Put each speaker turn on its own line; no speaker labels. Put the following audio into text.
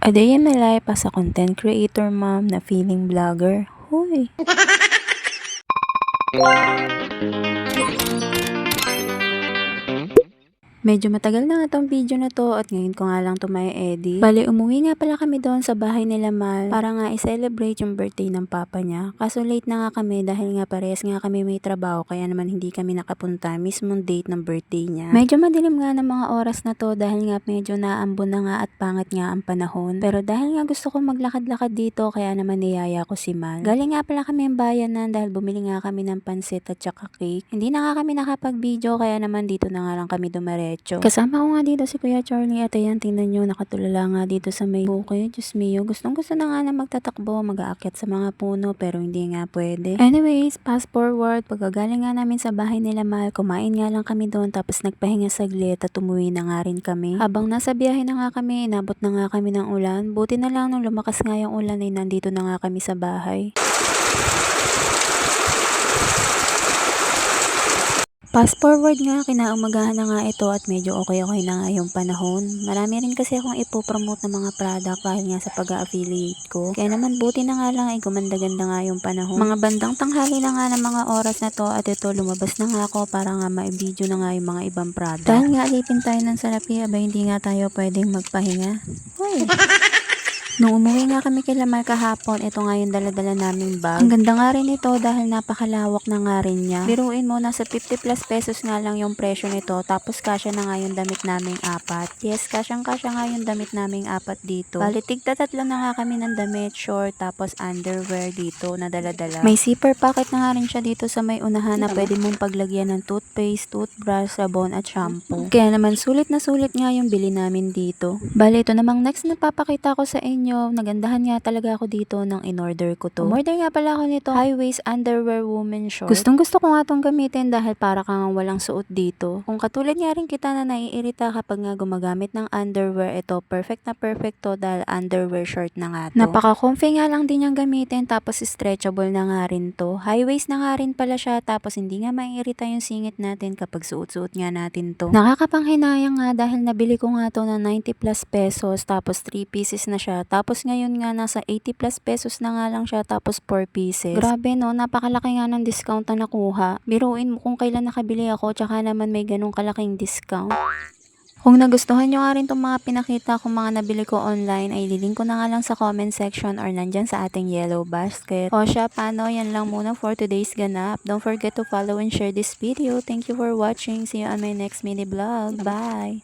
A day in my life as a content creator mom na feeling vlogger. Hoy! Medyo matagal na nga tong video na to at ngayon ko nga lang to may edit. Bale, umuwi nga pala kami doon sa bahay nila Mal para nga i-celebrate yung birthday ng papa niya. Kaso late na nga kami dahil nga parehas nga kami may trabaho kaya naman hindi kami nakapunta mismong date ng birthday niya. Medyo madilim nga ng mga oras na to dahil nga medyo naambon na nga at pangat nga ang panahon. Pero dahil nga gusto ko maglakad-lakad dito kaya naman niyaya ko si Mal. Galing nga pala kami ang bayanan dahil bumili nga kami ng pansit at saka cake. Hindi na nga kami nakapag-video kaya naman dito na nga lang kami dumaretso. Kasama ko nga dito si Kuya Charlie at ayan, tingnan nyo, nakatulala nga dito sa may bukid. Diyos mio, gustong gusto na nga na magtatakbo, mag-aakyat sa mga puno pero hindi nga pwede. Anyways, fast forward, pagkagaling nga namin sa bahay nila Mal, kumain nga lang kami doon tapos nagpahinga saglit at umuwi na nga rin kami. Habang nasa biyahe na nga kami, inabot na nga kami ng ulan. Buti na lang nung lumakas nga yung ulan ay nandito na nga kami sa bahay. Fast forward nga, kinaumagahan na nga ito at medyo okay na nga yung panahon. Marami rin kasi akong ipopromote ng mga product dahil nga sa pag-affiliate ko. Kaya naman buti na nga lang ay gumanda-ganda nga yung panahon. Mga bandang tanghali na nga ng mga oras na to at ito lumabas na nga ako para nga ma-video na nga yung mga ibang product. Dahil nga alipin tayo ng salapi, abay hindi nga tayo pwedeng magpahinga. Hoy! Nung umuwi nga kami kay Lamar kahapon, ito nga yung dala-dala naming bag. Ang ganda nga rin ito dahil napakalawak na nga rin niya. Biruin mo, nasa 50 plus pesos nga lang yung presyo nito. Tapos kasya na nga yung damit naming apat. Yes, kasyang-kasya nga yung damit naming apat dito. Bali, tigta-tatlo na nga kami ng damit, short, tapos underwear dito na dala-dala. May zipper pocket na nga rin siya dito sa may unahan na pwede mong paglagyan ng toothpaste, toothbrush, sabon at shampoo. Kaya naman sulit na sulit nga yung bili namin dito. Bali, ito namang next na papakita ko sa inyo. Nagandahan nga talaga ako dito nang in-order ko to. Umorder nga pala ako nito, high waist underwear woman short. Gustong gusto ko nga tong gamitin dahil para kang walang suot dito. Kung katulad nga rin kita na naiirita kapag nga gumagamit ng underwear, ito perfect na perfect to dahil underwear short na nga to. Napaka-comfy nga lang din yung gamitin tapos stretchable na nga rin to. High waist na nga rin pala siya tapos hindi nga maiirita yung singit natin kapag suot-suot nga natin to. Nakakapanghinayang nga dahil nabili ko nga to na 90 plus pesos tapos 3 pieces na siya. Tapos ngayon nga nasa 80 plus pesos na nga lang siya tapos 4 pieces. Grabe no, napakalaki nga ng discount na nakuha. Biruin mo kung kailan nakabili ako tsaka naman may ganong kalaking discount. Kung nagustuhan nyo nga rin itong mga pinakita kong mga nabili ko online, ay lilink ko na nga lang sa comment section or nandyan sa ating yellow basket. O siya, paano? Yan lang muna for today's ganap. Don't forget to follow and share this video. Thank you for watching. See you on my next mini vlog. Bye!